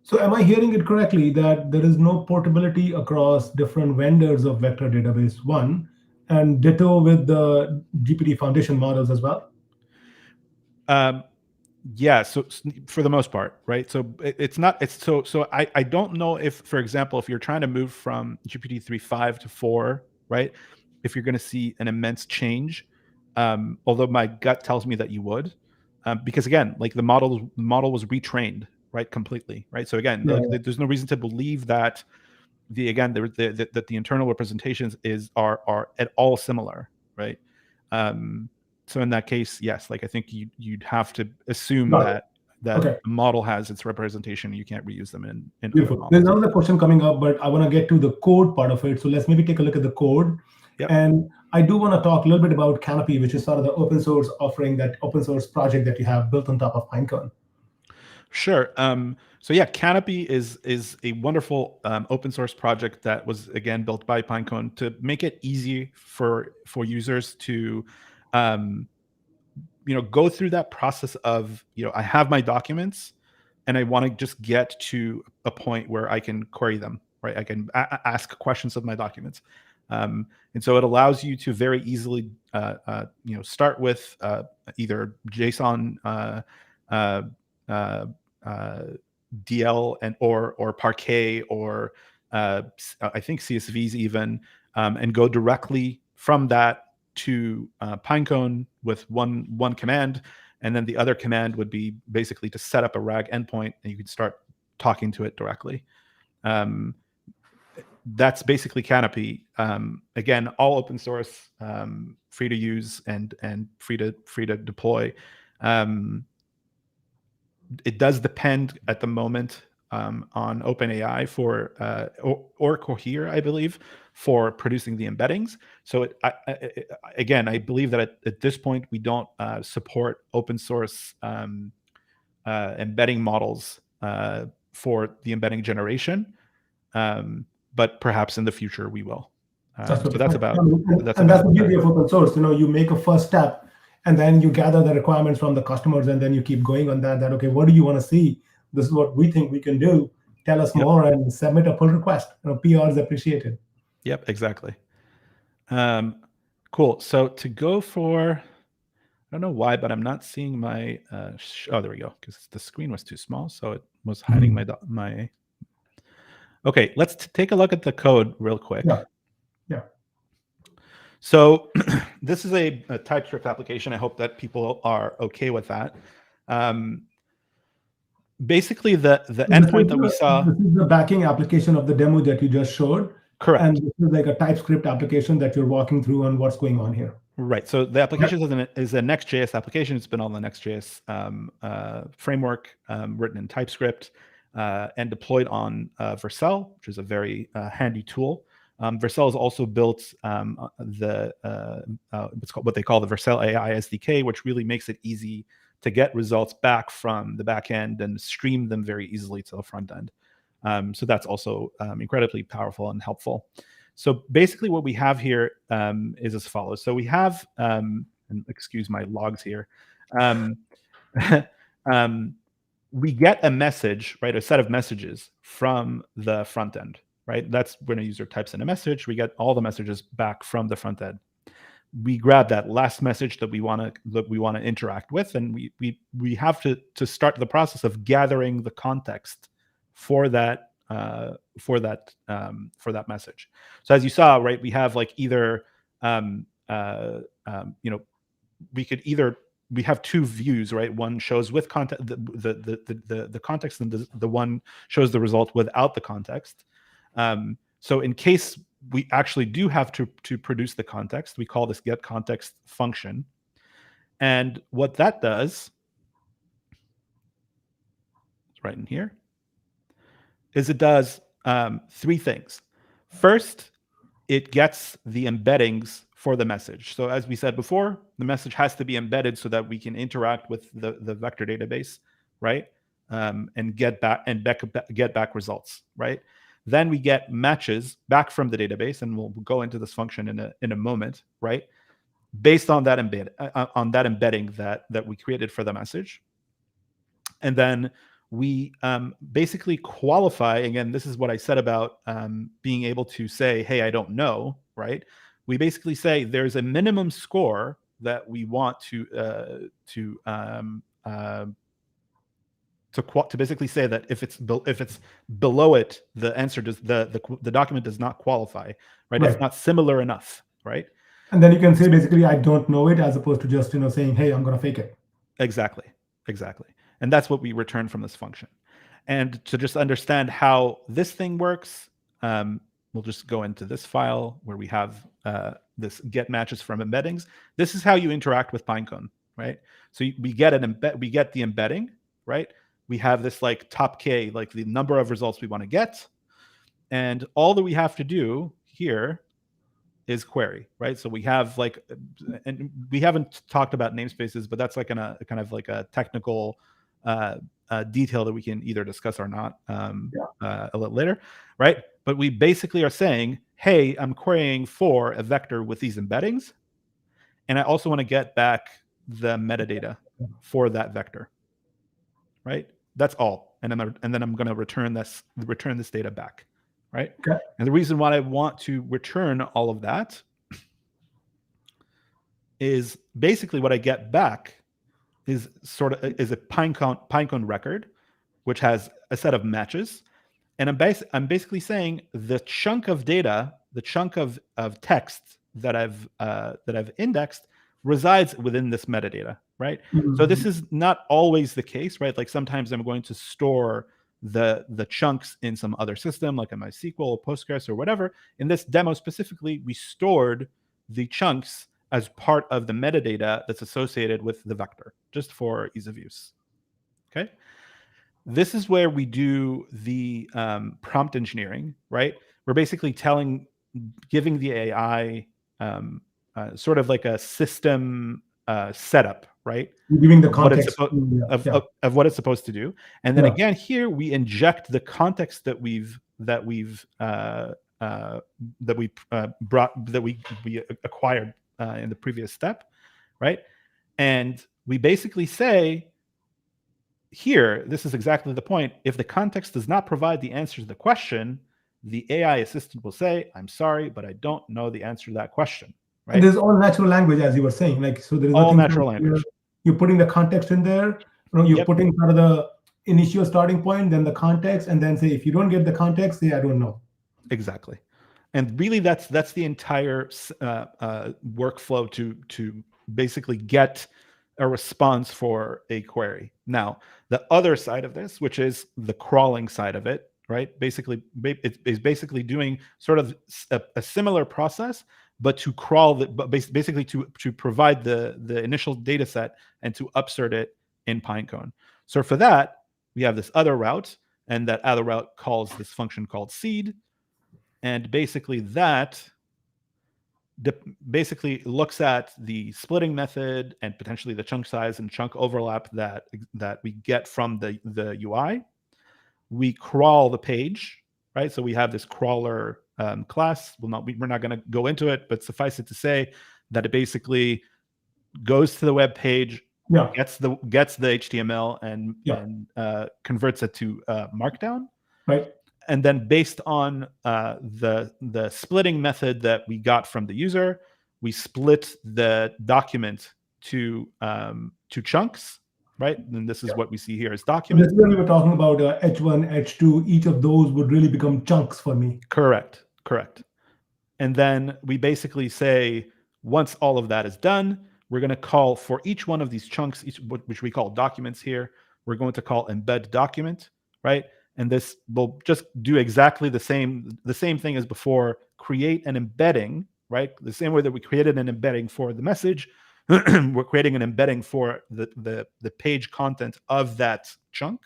So am I hearing it correctly that there is no portability across different vendors of vector database one, and ditto with the GPT foundation models as well? um, Yeah, so for the most part, right? So it's not, it's so I don't know if, for example, if you're trying to move from GPT 3.5 to 4, right? If you're going to see an immense change, although my gut tells me that you would, because again, like the model was retrained, right, completely, right? So again, Yeah, like yeah. there's no reason to believe that that the internal representations are at all similar, right? Um, so in that case, yes, like I think you'd have to assume Got it. that Okay. a model has its representation. You can't reuse them in other Beautiful. There's models. another question coming up, but I want to get to the code part of it. So let's maybe take a look at the code. Yep. And I do want to talk a little bit about Canopy, which is sort of the open source offering, that open source project that you have built on top of Pinecone. Sure. So yeah, Canopy is a wonderful open source project that was again built by Pinecone to make it easy for users to um, go through that process of, I have my documents and I want to just get to a point where I can query them, right? I can ask questions of my documents. And so it allows you to very easily start with either JSON uh, uh, uh, DL and or Parquet or I think CSVs even, and go directly from that to Pinecone with one command, and then the other command would be basically to set up a RAG endpoint, and you could start talking to it directly. Um, that's basically Canopy. Again, all open source, free to use and free to deploy. Um, it does depend at the moment on OpenAI or Cohere, I believe, for producing the embeddings. So again, I believe that at this point we don't support open source embedding models for the embedding generation, um, but perhaps in the future we will. That's So what, that's about that's and that's about the beauty of open source. You make a first step, and then you gather the requirements from the customers, and then you keep going on that. That okay, what do you want to see? This is what we think we can do. Tell us yep, more, and submit a pull request. PR is appreciated. yep, exactly. Cool. So to go for, I don't know why, but I'm not seeing my. Oh, there we go. Because the screen was too small, so it was hiding my. Okay, let's take a look at the code real quick. Yeah, yeah. So this is a TypeScript application. I hope that people are okay with that. Basically, the endpoint that we saw. This is the backing application of the demo that you just showed, Correct. and this is like a TypeScript application that you're walking through on what's going on here. Right. So the application is a Next.js application. It's been on the Next.js framework, written in TypeScript, and deployed on Vercel, which is a very handy tool. Vercel has also built what they call the Vercel AI SDK, which really makes it easy to get results back from the back end and stream them very easily to the front end. So that's also incredibly powerful and helpful. So basically what we have here is as follows. So we have, and excuse my logs here, we get a message, right, a set of messages from the front end, right? That's when a user types in a message, we get all the messages back from the front end. We grab that last message that we want to interact with, and we have to start the process of gathering the context for that message. So as you saw, right, we have like either we have two views, right? One shows with context the context, and the one shows the result without the context. So in case we actually do have to produce the context, we call this get context function. And what that does, it's right in here, is it does three things. First, it gets the embeddings for the message. So as we said before, the message has to be embedded so that we can interact with the vector database, right? And get back results, right? Then we get matches back from the database, and we'll go into this function in a moment, right? Based on that embedding that we created for the message. And then we basically qualify, again, this is what I said about being able to say, hey, I don't know, right? We basically say there's a minimum score that we want to basically say that if it's below it, the answer does the document does not qualify, right? It's not similar enough, right? And then you can say basically I don't know it, as opposed to just saying, hey, I'm going to fake it. Exactly. And that's what we return from this function. And to just understand how this thing works, we'll just go into this file where we have this get matches from embeddings. This is how you interact with Pinecone, right? So we get the embedding, right? We have this like top K, like the number of results we want to get. And all that we have to do here is query, right? So we have like, and we haven't talked about namespaces, but that's like a kind of like a technical detail that we can either discuss or not a little later, right? But we basically are saying, hey, I'm querying for a vector with these embeddings, and I also want to get back the metadata for that vector, right? That's all. And then I'm going to return this data back, right? Okay. And the reason why I want to return all of that is basically what I get back is a Pinecone record, which has a set of matches. And I'm basically saying the chunk of data, the chunk of text that I've indexed resides within this metadata, right? Mm-hmm. So this is not always the case, right? Like sometimes I'm going to store the chunks in some other system, like a MySQL or Postgres or whatever. In this demo specifically, we stored the chunks as part of the metadata that's associated with the vector, just for ease of use. Okay. This is where we do the prompt engineering, right? We're basically giving the AI sort of like a system setup, right? Giving the context of what it's supposed to do, and then again here we inject the context that we've acquired in the previous step, right? And we basically say here, this is exactly the point. If the context does not provide the answer to the question, the AI assistant will say, "I'm sorry, but I don't know the answer to that question." And Right? there's all natural language, as you were saying. Like, so there is All nothing natural fancy here. language. You're putting the context in there. You're Yep. putting kind of the initial starting point, then the context, and then say if you don't get the context, say I don't know. Exactly. And really, that's the entire workflow to basically get a response for a query. Now, the other side of this, which is the crawling side of it, right? Basically, it's basically doing sort of a similar process, but to crawl but basically to provide the initial data set and to upsert it in Pinecone. So for that, we have this other route, and that other route calls this function called seed. And basically that basically looks at the splitting method and potentially the chunk size and chunk overlap that we get from the UI. We crawl the page, right? So we have this crawler class. We're not going to go into it, but suffice it to say that it basically goes to the web page, Yeah. gets the HTML and converts it to Markdown. Right. And then based on the splitting method that we got from the user, we split the document to chunks, right? And this is what we see here as document. This is when we were talking about H1, H2. Each of those would really become chunks for me. Correct. And then we basically say, once all of that is done, we're going to call for each one of these chunks, which we call documents here, we're going to call embed document, right? And this will just do exactly the same thing as before, create an embedding, right? The same way that we created an embedding for the message, we're creating an embedding for the page content of that chunk.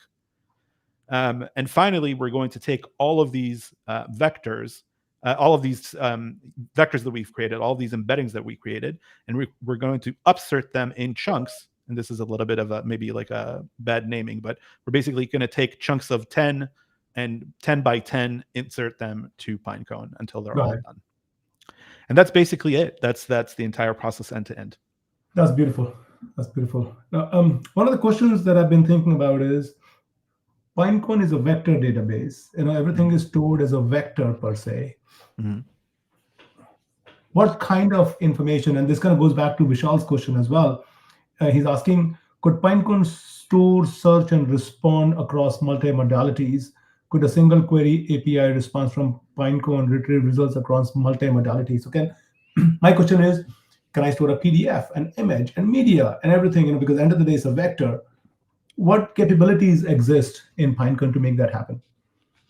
And finally, we're going to take all of these vectors, vectors that we've created, all these embeddings that we created, and we're going to upsert them in chunks. And this is a little bit of maybe like a bad naming, but we're basically going to take chunks of 10 and 10 by 10, insert them to Pinecone until they're all done. And that's basically it. That's the entire process end to end. That's beautiful. Now, one of the questions that I've been thinking about is, Pinecone is a vector database. Everything is stored as a vector per se. Mm-hmm. What kind of information, and this kind of goes back to Vishal's question as well. He's asking, could Pinecone store, search, and respond across multi-modalities? Could a single query API response from Pinecone retrieve results across multi-modalities? So my question is, can I store a PDF, an image, and media, and everything? Because at the end of the day, it's a vector. What capabilities exist in Pinecone to make that happen?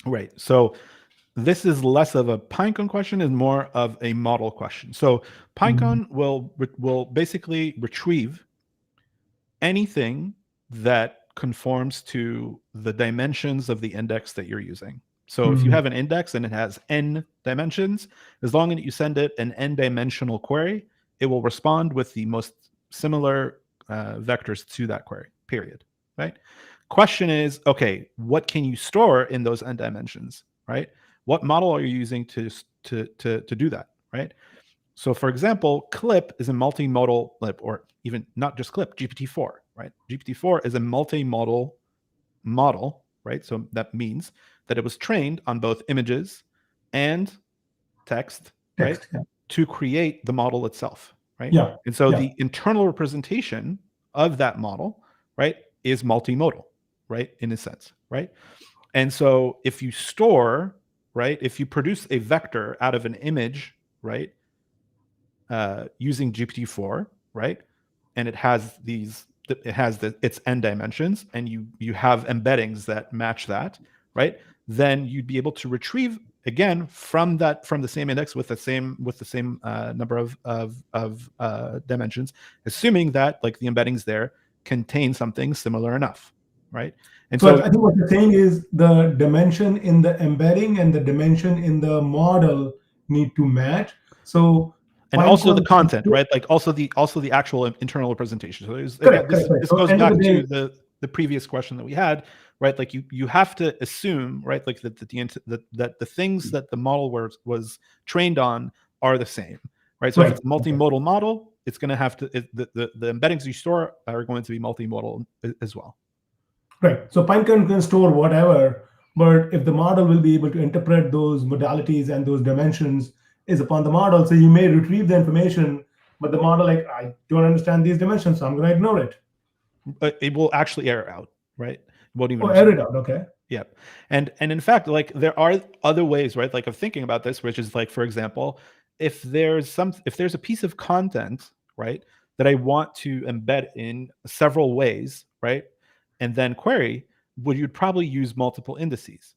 Right. So this is less of a Pinecone question and more of a model question. So Pinecone will basically retrieve anything that conforms to the dimensions of the index that you're using. So if you have an index and it has n dimensions, as long as you send it an n-dimensional query, it will respond with the most similar vectors to that query, period, right? Question is, okay, what can you store in those n dimensions, right? What model are you using to do that, right? So for example, CLIP is a multimodal, or even not just CLIP, GPT-4, right? GPT-4 is a multimodal model, right? So that means that it was trained on both images and text, right? Yeah. To create the model itself, right? Yeah. And so the internal representation of that model, right, is multimodal, right? In a sense, right? And so if you store, right, if you produce a vector out of an image, right, using GPT-4, right, and it has its n dimensions, and you have embeddings that match that, right, then you'd be able to retrieve again from the same index with the same number of dimensions, assuming that like the embeddings there contain something similar enough, right? And so I think what you're saying is the dimension in the embedding and the dimension in the model need to match. So and also the content, right? Like also the actual internal representation. So this goes back to the previous question that we had, right? Like you have to assume, right, like that the things that the model was trained on are the same, right? So if Right. it's a Okay. multimodal model, it's going to have to the embeddings you store are going to be multimodal as well. Right. So Pinecone can store whatever, but if the model will be able to interpret those modalities and those dimensions is upon the model. So you may retrieve the information, but the model like I don't understand these dimensions, so I'm going to ignore it. It will actually error out, right? It won't even Oh, error respond. it out. Okay. Yeah. And in fact, like there are other ways, right? Like of thinking about this, which is like, for example, if there's a piece of content, right, that I want to embed in several ways, right, and then query, would you'd probably use multiple indices,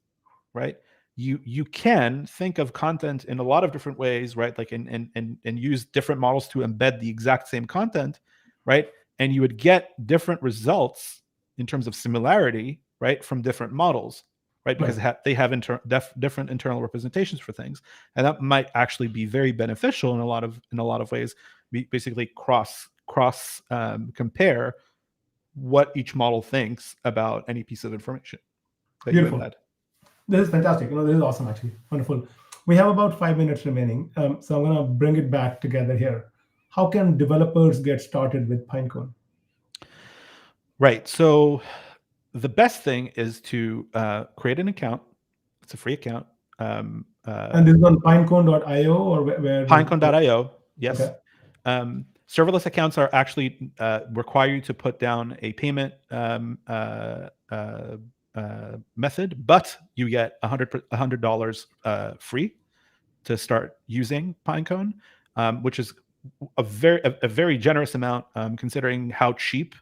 right? You can think of content in a lot of different ways, right? Like and use different models to embed the exact same content, right? And you would get different results in terms of similarity, right, from different models, right? Because Right. they have different internal representations for things, and that might actually be very beneficial in a lot of ways. We basically cross compare what each model thinks about any piece of information that you Beautiful. embed. This is fantastic. This is awesome, actually. Wonderful. We have about 5 minutes remaining. So I'm going to bring it back together here. How can developers get started with Pinecone? Right. So the best thing is to create an account. It's a free account. And this is on pinecone.io or where the Pinecone.io. Yes. okay. Serverless accounts are actually require you to put down a payment method, but you get $100 free to start using Pinecone, which is a very generous amount considering how cheap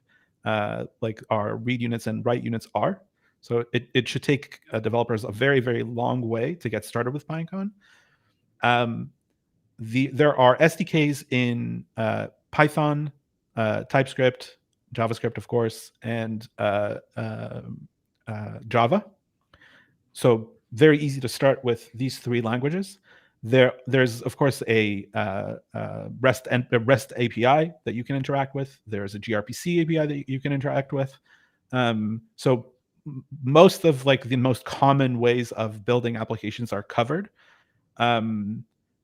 like our read units and write units are. So it should take developers a very long way to get started with Pinecone. Um, there are SDKs in Python, TypeScript, JavaScript, of course, and Java. So very easy to start with these three languages. There's of course a REST API that you can interact with. There's a gRPC API that you can interact with. So most of like the most common ways of building applications are covered.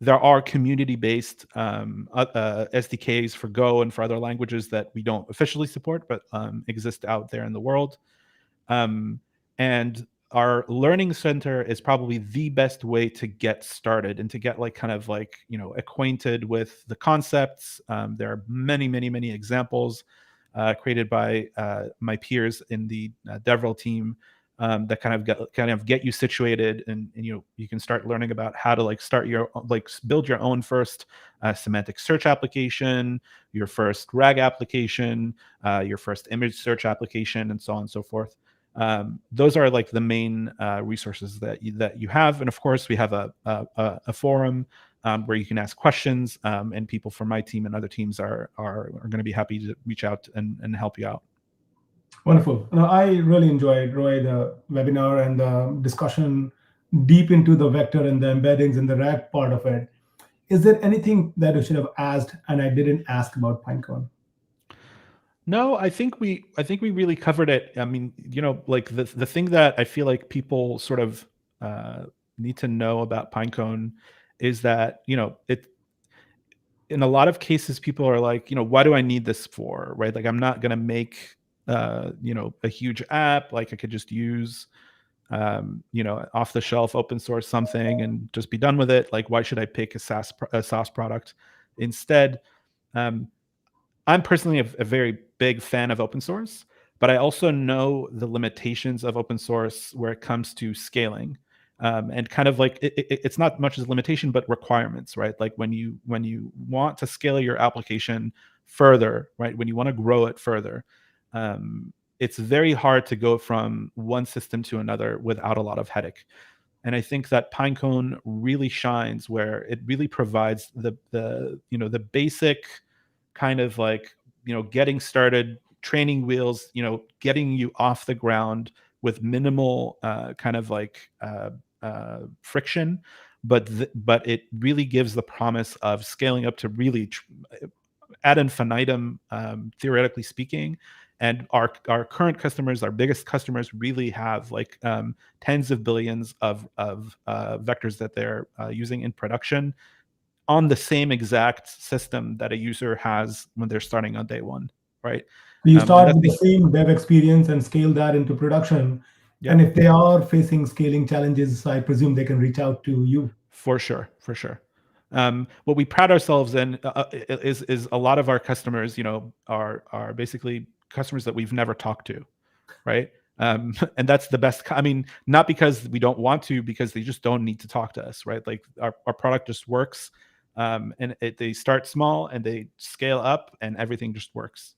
There are community-based SDKs for Go and for other languages that we don't officially support, but exist out there in the world. And our learning center is probably the best way to get started and to get like kind of like acquainted with the concepts. There are many examples created by my peers in the DevRel team that kind of get you situated, and you can start learning about how to like start your like build your own first semantic search application, your first RAG application, your first image search application, and so on and so forth. Those are like the main resources that you have, and of course we have a forum where you can ask questions, and people from my team and other teams are going to be happy to reach out and help you out. Wonderful. I really enjoyed, Roy, the webinar and the discussion deep into the vector and the embeddings and the RAG part of it. Is there anything that you should have asked and I didn't ask about Pinecone? No, I think we really covered it. I mean, like the thing that I feel like people sort of need to know about Pinecone is that it in a lot of cases people are like, why do I need this for, right? Like I'm not going to make a huge app. Like I could just use off the shelf open source something and just be done with it. Like why should I pick a SaaS product instead? Um, I'm personally a very big fan of open source, but I also know the limitations of open source where it comes to scaling. And kind of like it's not much as a limitation, but requirements, right? Like when you want to scale your application further, right? When you want to grow it further, it's very hard to go from one system to another without a lot of headache. And I think that Pinecone really shines where it really provides the basic kind of like getting started training wheels, getting you off the ground with minimal kind of like friction, but it really gives the promise of scaling up to really ad infinitum, theoretically speaking, And our current customers, our biggest customers, really have like tens of billions of vectors that they're using in production on the same exact system that a user has when they're starting on day one, right? So you And start that's with the same dev experience and scale that into production. And yep, if they are facing scaling challenges, I presume they can reach out to you. for sure, for sure. What we pride ourselves in is a lot of our customers, are basically customers that we've never talked to, right? And that's the best. I mean, not because we don't want to, because they just don't need to talk to us, right? Like our product just works, and they start small and they scale up, and everything just works.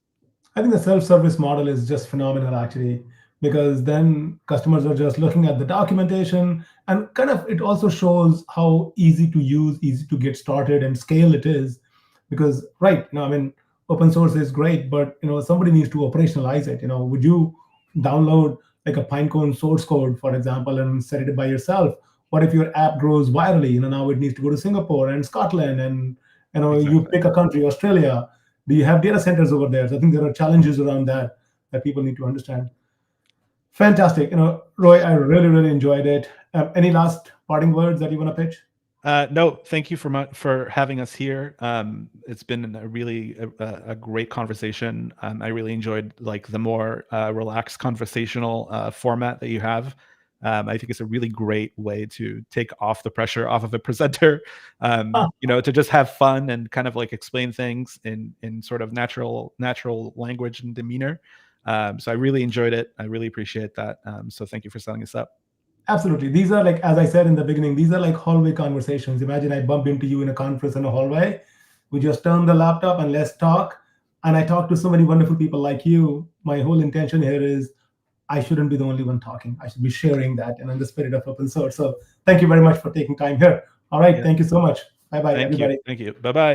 I think the self-service model is just phenomenal actually, because then customers are just looking at the documentation and kind of it also shows how easy to use, easy to get started and scale it is. Because right now, I mean, open source is great, but somebody needs to operationalize it. Would you download like a Pinecone source code, for example, and set it by yourself? What if your app grows virally? Now it needs to go to Singapore and Scotland, and you Exactly. pick a country, Australia. Do you have data centers over there? So I think there are challenges around that people need to understand. Fantastic. Roy, I really, really enjoyed it. Any last parting words that you want to pitch? No, thank you for having us here. It's been a really a great conversation. I really enjoyed like the more relaxed conversational format that you have. I think it's a really great way to take off the pressure off of a presenter. To just have fun and kind of like explain things in sort of natural language and demeanor. So I really enjoyed it. I really appreciate that. So thank you for setting us up. Absolutely. These are like, as I said in the beginning, these are like hallway conversations. Imagine I bump into you in a conference in a hallway. We just turn the laptop and let's talk. And I talk to so many wonderful people like you. My whole intention here is I shouldn't be the only one talking. I should be sharing that and in the spirit of open source. So thank you very much for taking time here. All right. Yeah. Thank you so much. Bye bye, Thank you. everybody. Thank you. Bye bye.